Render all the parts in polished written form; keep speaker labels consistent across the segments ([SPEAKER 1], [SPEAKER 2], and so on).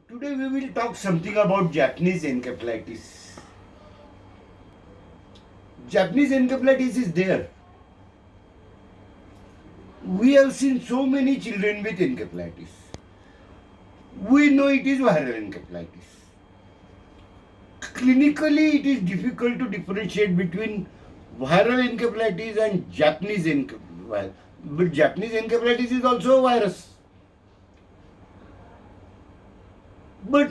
[SPEAKER 1] Today we will talk something about Japanese encephalitis. Japanese encephalitis is there. We have seen so many children with encephalitis. We know it is viral encephalitis. Clinically, it is difficult to differentiate between viral encephalitis and Japanese encephalitis. But Japanese encephalitis is also a virus. But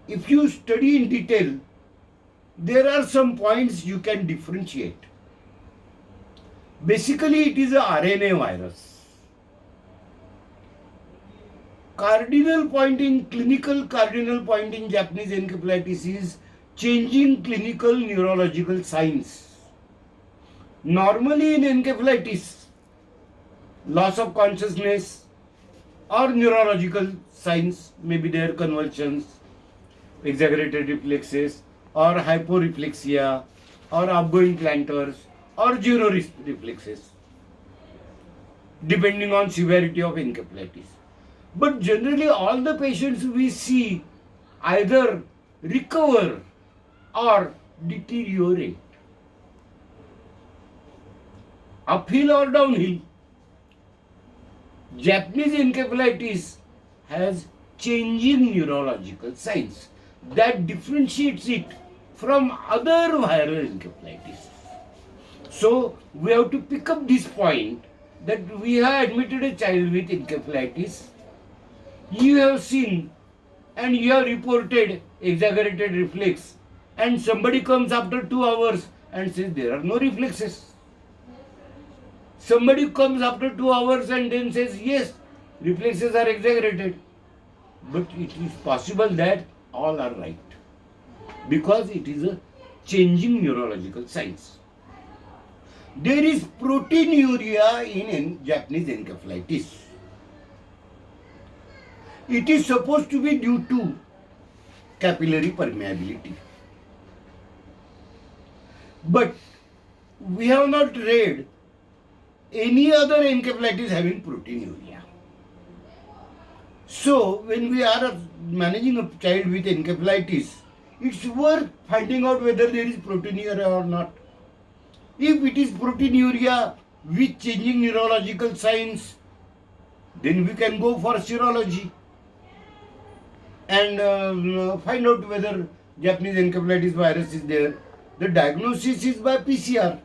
[SPEAKER 1] if you study in detail, there are some points you can differentiate. Basically, it is a RNA virus. Clinical cardinal point in Japanese encephalitis is changing clinical neurological signs. Normally in encephalitis, loss of consciousness or neurological signs may be there, convulsions, exaggerated reflexes or hyporeflexia or upgoing planters or zero reflexes depending on severity of encephalitis. But generally all the patients we see either recover or deteriorate. Uphill or downhill. Japanese encephalitis has changing neurological signs that differentiates it from other viral encephalitis. So we have to pick up this point that we have admitted a child with encephalitis. You have seen and you have reported exaggerated reflex, and somebody comes after 2 hours and says there are no reflexes. Somebody comes after 2 hours and then says yes, reflexes are exaggerated. But it is possible that all are right because it is a changing neurological signs. There is proteinuria in Japanese encephalitis. It is supposed to be due to capillary permeability. But we have not read any other encephalitis having proteinuria. So when we are managing a child with encephalitis, it's worth finding out whether there is proteinuria or not. If it is proteinuria with changing neurological signs, then we can go for serology and find out whether Japanese encephalitis virus is there. The diagnosis is by PCR.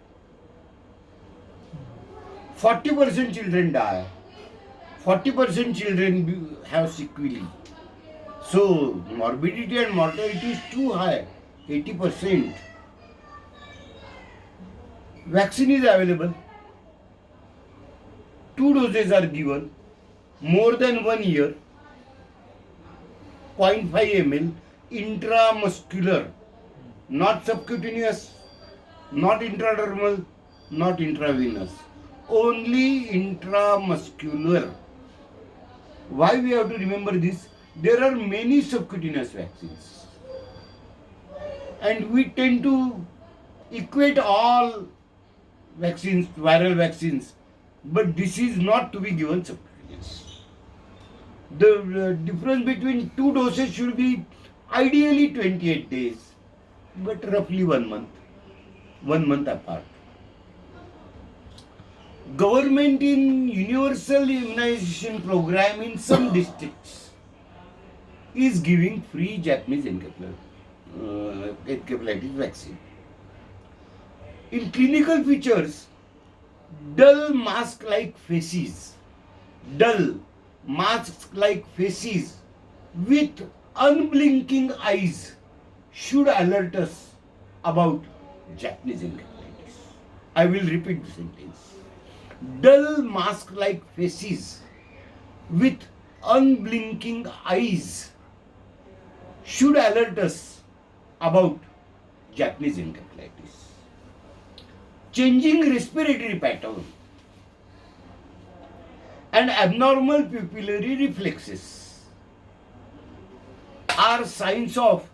[SPEAKER 1] 40% children die. 40% children have sequelae. So morbidity and mortality is too high, 80%. Vaccine is available. 2 doses are given, more than 1 year, 0.5 ml, intramuscular, not subcutaneous, not intradermal, not intravenous, only intramuscular. Why we have to remember this? There are many subcutaneous vaccines and we tend to equate all vaccines, viral vaccines, but this is not to be given subcutaneous. The difference between 2 doses should be ideally 28 days, but roughly 1 month apart. Government in universal immunization program in some districts is giving free Japanese encephalitis vaccine. In clinical features, dull mask-like faces with unblinking eyes should alert us about Japanese encephalitis. I will repeat the sentence. Dull mask-like faces with unblinking eyes should alert us about Japanese encephalitis. Changing respiratory pattern and abnormal pupillary reflexes are signs of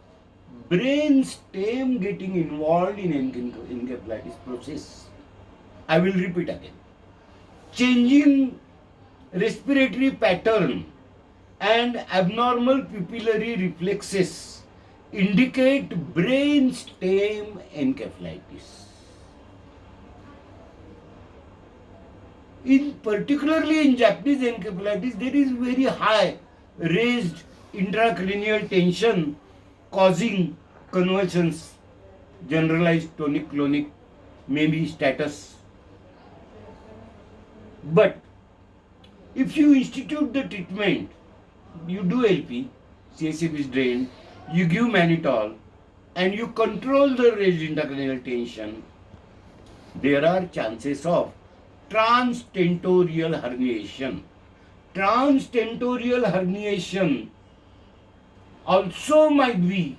[SPEAKER 1] brain stem getting involved in encephalitis process. I will repeat again. Changing respiratory pattern and abnormal pupillary reflexes indicate brain stem encephalitis. Particularly in Japanese encephalitis, there is very high raised intracranial tension causing convulsions, generalized tonic-clonic, maybe status. But if you institute the treatment, you do LP, CSF is drained, you give mannitol, and you control the raised intracranial tension, there are chances of transtentorial herniation. Transtentorial herniation also might be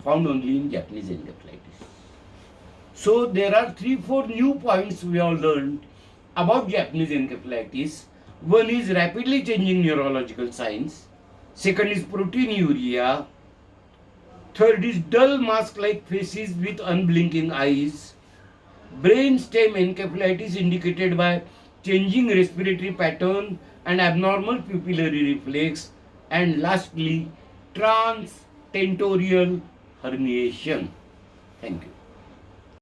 [SPEAKER 1] found only in Japanese encephalitis. So there are 3-4 new points we have learned about Japanese encephalitis. One is rapidly changing neurological signs. Second is proteinuria. Third is dull mask-like faces with unblinking eyes. Brain stem encephalitis indicated by changing respiratory pattern and abnormal pupillary reflex. And lastly, transtentorial herniation. Thank you.